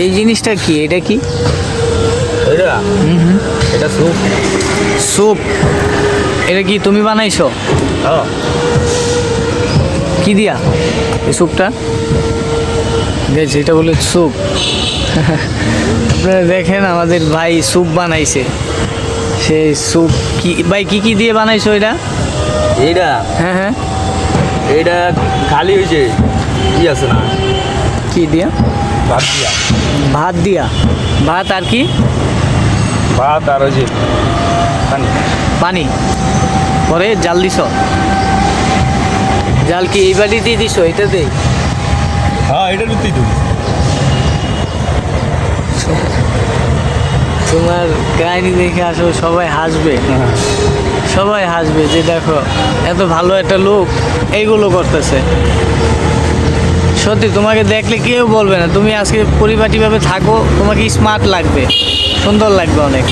এই জিনিসটা কি? এটা কি? এটা স্যুপ। স্যুপ? এটা কি তুমি বানাইছো? হ্যাঁ। কি দিয়া এই স্যুপটা? বেশ, এটা বলে স্যুপ। আপনারা দেখেন আমাদের ভাই স্যুপ বানাইছে। সেই স্যুপ কি ভাই, কি কি দিয়ে বানাইছো এটা? এইটা হ্যাঁ হ্যাঁ, এইটা খালি হয়েছে কি আছে না কি দিয়া? ভাত দিয়া। ভাত দিয়া? ভাত আর কি? ভাত আর ওই যে পানি। পানি পরে জাল দিছ? জাল কি এই বাড়ি দিয়ে দিছো? এটাতে? হ্যাঁ, এটার ভিত্তি তো। তোমার কাহিনী দেখে আসলে সবাই হাসবে, সবাই হাসবে যে দেখো এত ভালো একটা লোক এইগুলো করতেছে। সত্যি তোমাকে দেখলে কেউ বলবে না তুমি আজকে পরিপাটিভাবে থাকো, তোমাকে স্মার্ট লাগবে, সুন্দর লাগবে অনেক।